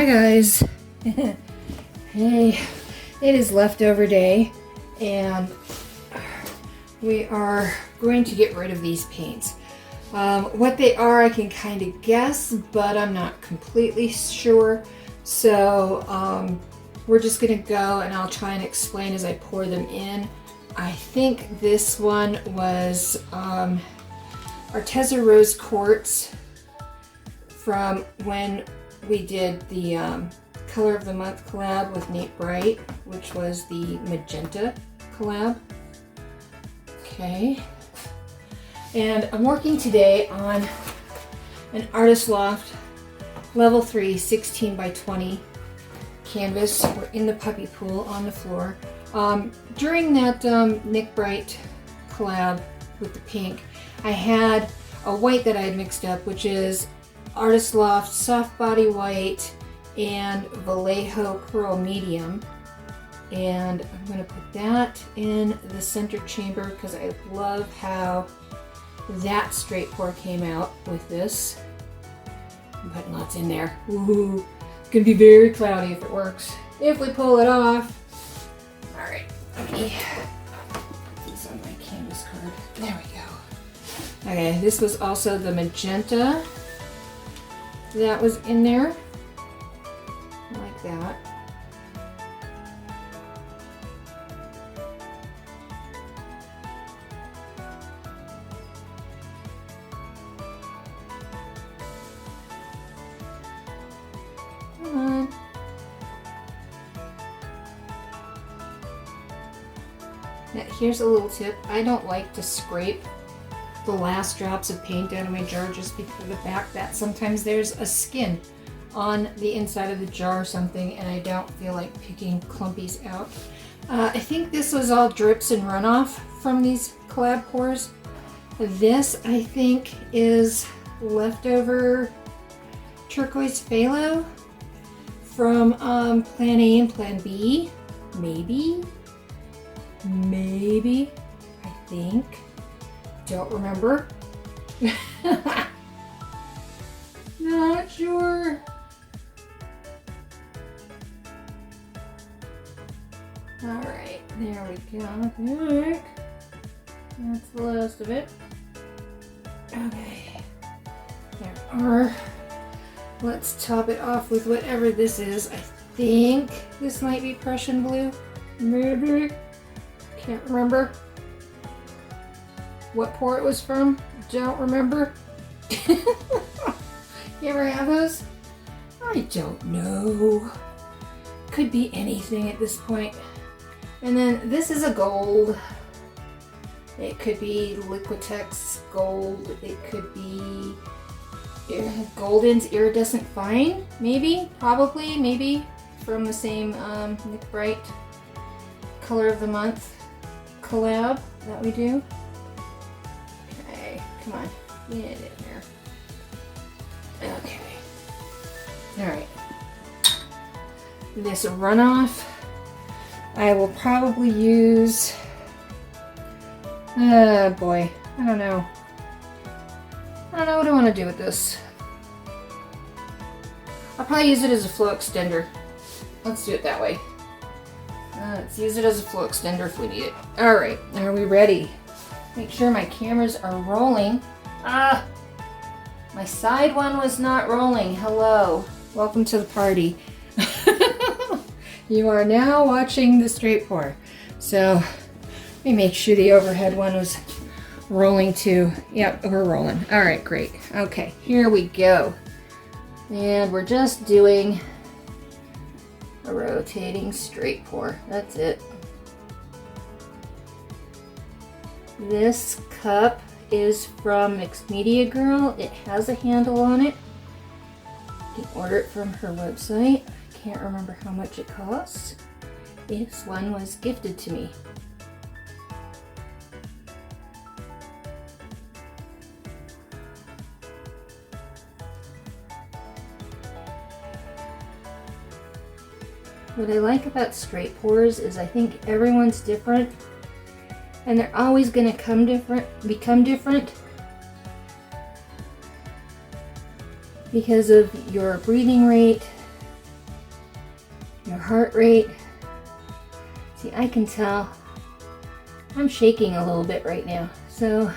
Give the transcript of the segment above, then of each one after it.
Hi guys. Hey, it is leftover day and we are going to get rid of these paints. What they are I can kind of guess, but I'm not completely sure. So we're just gonna go and I'll try and explain as I pour them in. I think this one was Arteza Rose Quartz from when we did the Color of the Month collab with Nate Bright, which was the magenta collab. Okay. And I'm working today on an Artist Loft level 3 16 by 20 canvas. We're in the puppy pool on the floor. During that Nick Bright collab with the pink, I had a white that I had mixed up, which is Artist Loft Soft Body White and Vallejo Pearl Medium. And I'm going to put that in the center chamber because I love how that straight pour came out with this. I'm putting lots in there. Ooh, it's going to be very cloudy if it works. If we pull it off. Alright, let me put these on my canvas card. There we go. Okay, this was also the magenta that was in there, like that. Come on. Now here's a little tip. I don't like to scrape the last drops of paint out of my jar just because of the fact that sometimes there's a skin on the inside of the jar or something, and I don't feel like picking clumpies out. I think this was all drips and runoff from these collab pours. This, I think, is leftover turquoise phthalo from Plan A and Plan B. Maybe, I think. Don't remember. Not sure. Alright, there we go. Look. That's the last of it. Okay. There are. Let's top it off with whatever this is. I think this might be Prussian blue. Maybe. Can't remember what pour it was from. Don't remember. You ever have those? I don't know. Could be anything at this point. And then this is a gold. It could be Liquitex gold. It could be Golden's Iridescent Fine. Maybe, probably, maybe from the same Nick Bright Color of the Month collab that we do. Come on, get it in there. Okay. Alright. This runoff, I will probably use, boy, I don't know. I don't know what I want to do with this. I'll probably use it as a flow extender. Let's do it that way. Let's use it as a flow extender if we need it. Alright, are we ready? Make sure my cameras are rolling. Ah! My side one was not rolling. Hello. Welcome to the party. You are now watching the straight pour. So, let me make sure the overhead one was rolling too. Yep, we're rolling. Alright, great. Okay, here we go. And we're just doing a rotating straight pour. That's it. This cup is from Mixed Media Girl. It has a handle on it. You can order it from her website. I can't remember how much it costs. This one was gifted to me. What I like about straight pours is I think everyone's different. And they're always going to become different because of your breathing rate your heart rate. See, I can tell I'm shaking a little bit right now, so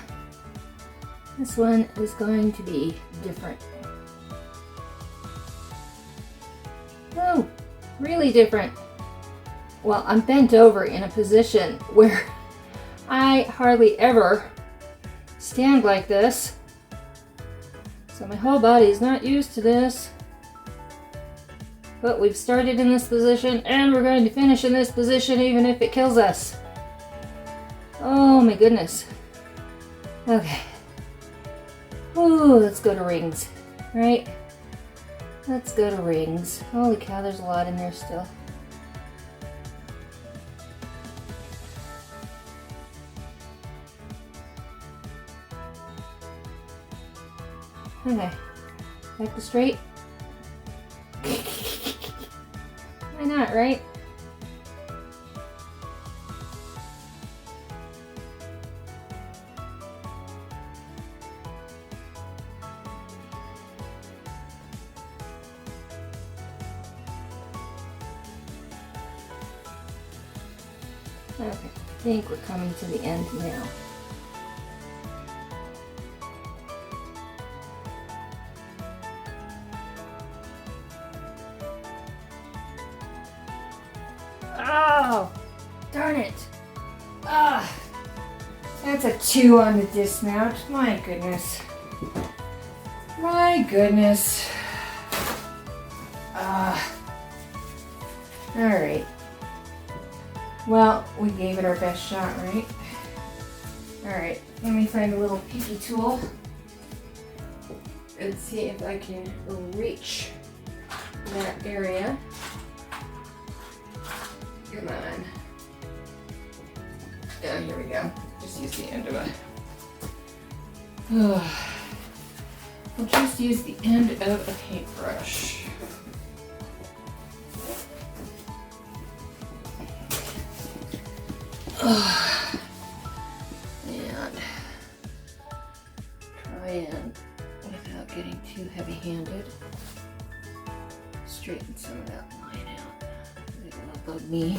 this one is going to be different. Oh, really different. Well, I'm bent over in a position where I hardly ever stand like this. So my whole body is not used to this. But we've started in this position and we're going to finish in this position even if it kills us. Oh my goodness. Okay. Ooh, let's go to rings, right? Let's go to rings. Holy cow, there's a lot in there still. Okay, back to straight. Why not, right? Okay, I think we're coming to the end now. Oh, darn it. Ah, that's a 2 on the dismount. My goodness. My goodness. All right. Well, we gave it our best shot, right? All right, let me find a little peeky tool and see if I can reach that area. Come on. Yeah, here we go. Just use the end of it. We'll just use the end of a paintbrush. And try and, without getting too heavy-handed, straighten some of that line out. It will bug me.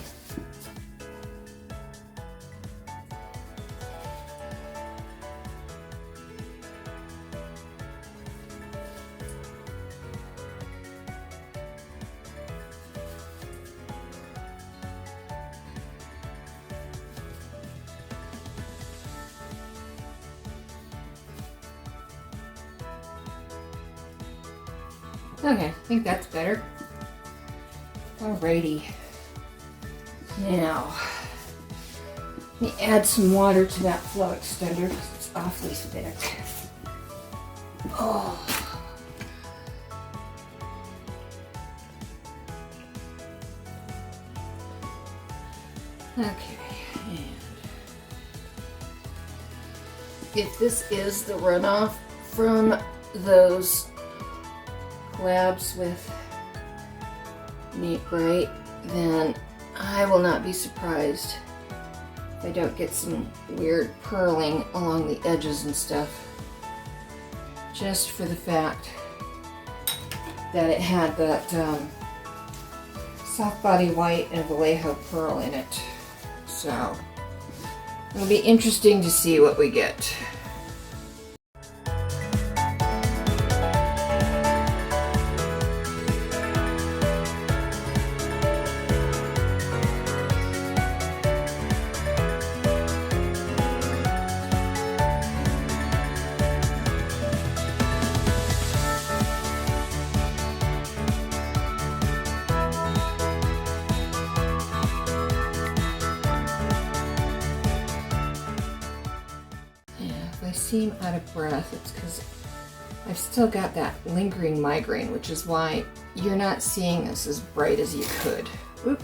Okay, I think that's better. Alrighty. Now, let me add some water to that flow extender because it's awfully thick. Oh. Okay, and if this is the runoff from those collabs with Neat Bright, then I will not be surprised if I don't get some weird purling along the edges and stuff, just for the fact that it had that soft body white and Vallejo pearl in it. So it'll be interesting to see what we get. I seem out of breath, it's because I've still got that lingering migraine, which is why you're not seeing this as bright as you could. Oop.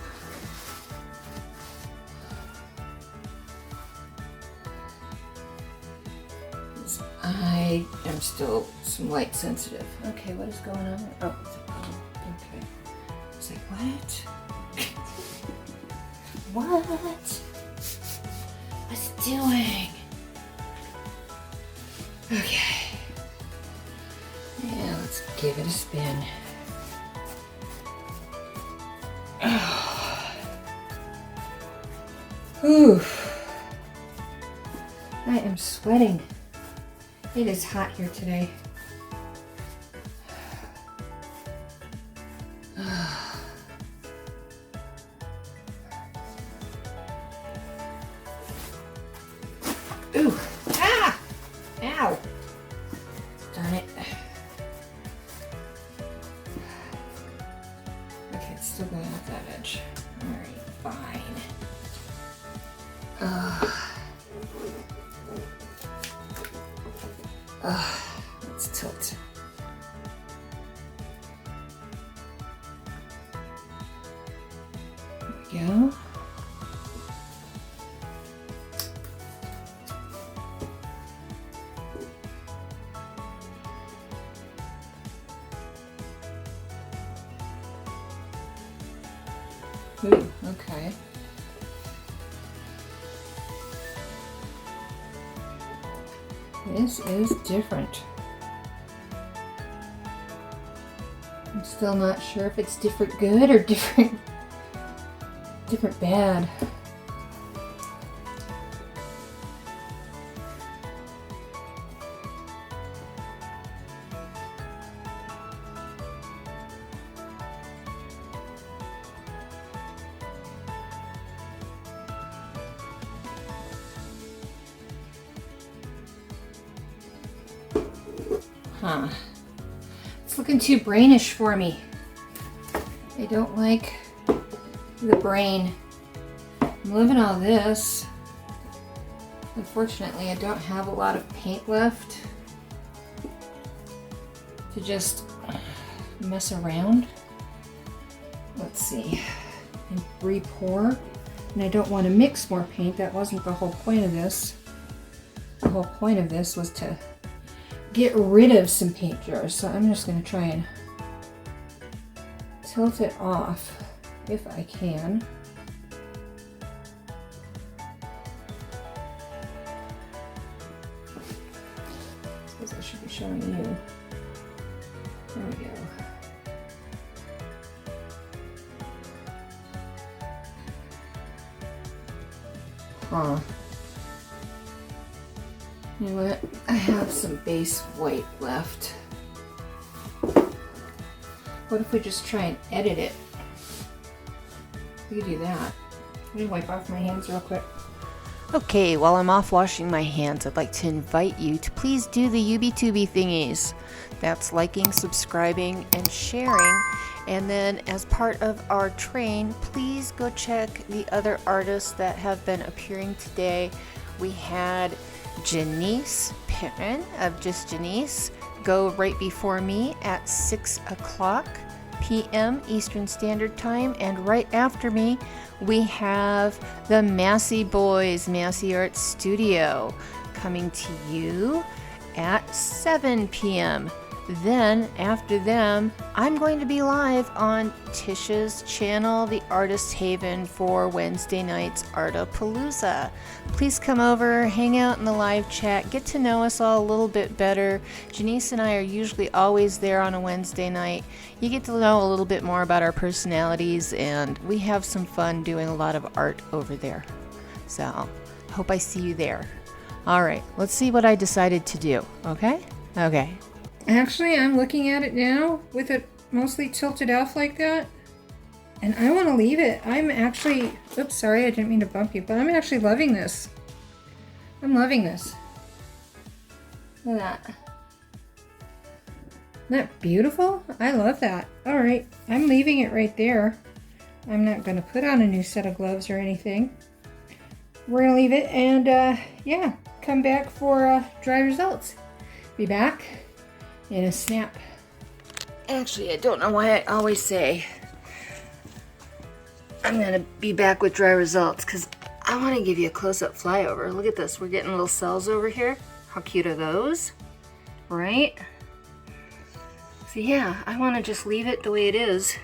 I am still some light sensitive. Okay, what is going on there? Oh, it's a problem. Okay. It's like, what? What? What's it doing? Okay. Yeah, let's give it a spin. Whew. I am sweating. It is hot here today. Ooh. Ah! Ow! Darn it. Okay, it's still going off that edge. Alright, fine. Let's tilt. There we go. Ooh, okay. This is different. I'm still not sure if it's different good or different bad. Huh. It's looking too brainish for me. I don't like the brain. I'm loving all this. Unfortunately, I don't have a lot of paint left to just mess around. Let's see. And re-pour. And I don't want to mix more paint. That wasn't the whole point of this. The whole point of this was to get rid of some paint jars. So I'm just going to try and tilt it off if I can. I suppose I should be showing you. There we go. Huh. You know what? I have some base white left. What if we just try and edit it? We could do that. Let me wipe off my hands real quick. Okay, while I'm off washing my hands, I'd like to invite you to please do the UbiTubi thingies. That's liking, subscribing, and sharing. And then as part of our train, please go check the other artists that have been appearing today. We had Janice Perrin of Just Janice go right before me at 6 o'clock p.m. Eastern Standard Time, and right after me we have the Massey Boys, Massey Art Studio, coming to you at 7 p.m. Then after them, I'm going to be live on Tisha's channel, The Artist Haven, for Wednesday night's Artapalooza. Please come over, hang out in the live chat, get to know us all a little bit better. Janice and I are usually always there on a Wednesday night. You get to know a little bit more about our personalities, and we have some fun doing a lot of art over there. So, hope I see you there. All right, let's see what I decided to do, okay? Okay. Actually, I'm looking at it now with it mostly tilted off like that. And I want to leave it. I'm actually, oops, sorry, I didn't mean to bump you, but I'm actually loving this. I'm loving this. Look at that. Isn't that beautiful? I love that. All right, I'm leaving it right there. I'm not going to put on a new set of gloves or anything. We're going to leave it and, yeah, come back for dry results. Be back in a snap. Actually, I don't know why I always say I'm going to be back with dry results, because I want to give you a close-up flyover. Look at this. We're getting little cells over here. How cute are those? Right? So yeah, I want to just leave it the way it is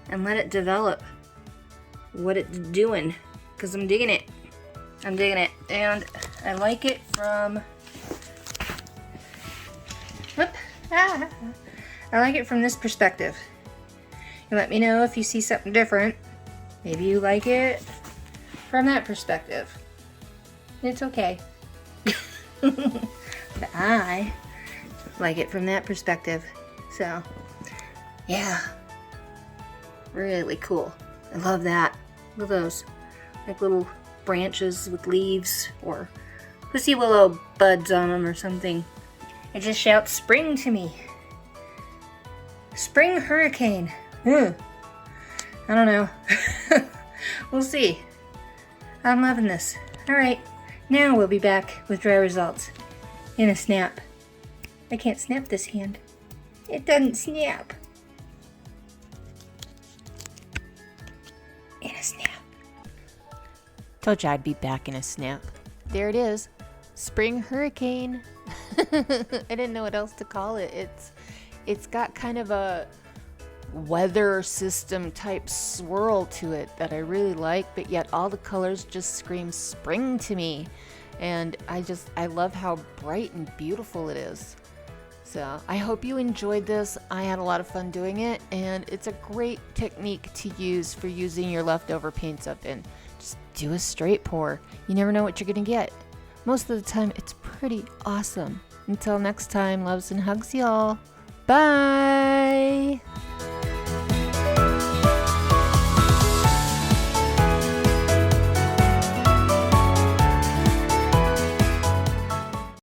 and let it develop what it's doing, because I'm digging it. I'm digging it. And I like it from... I like it from this perspective. You let me know if you see something different. Maybe you like it from that perspective. It's okay. But I like it from that perspective. So, yeah. Really cool. I love that. Look at those. Like little branches with leaves or pussy willow buds on them or something. It just shouts spring to me. Spring hurricane. I don't know. We'll see. I'm loving this. Alright, now we'll be back with dry results in a snap. I can't snap this hand. It doesn't snap. In a snap. Told you I'd be back in a snap. There it is. Spring hurricane. I didn't know what else to call it. It's got kind of a weather system type swirl to it that I really like, but yet all the colors just scream spring to me. And I love how bright and beautiful it is. So I hope you enjoyed this. I had a lot of fun doing it, and it's a great technique to use for using your leftover paints up in. Just do a straight pour. You never know what you're gonna get. Most of the time, it's pretty awesome. Until next time, loves and hugs y'all. Bye!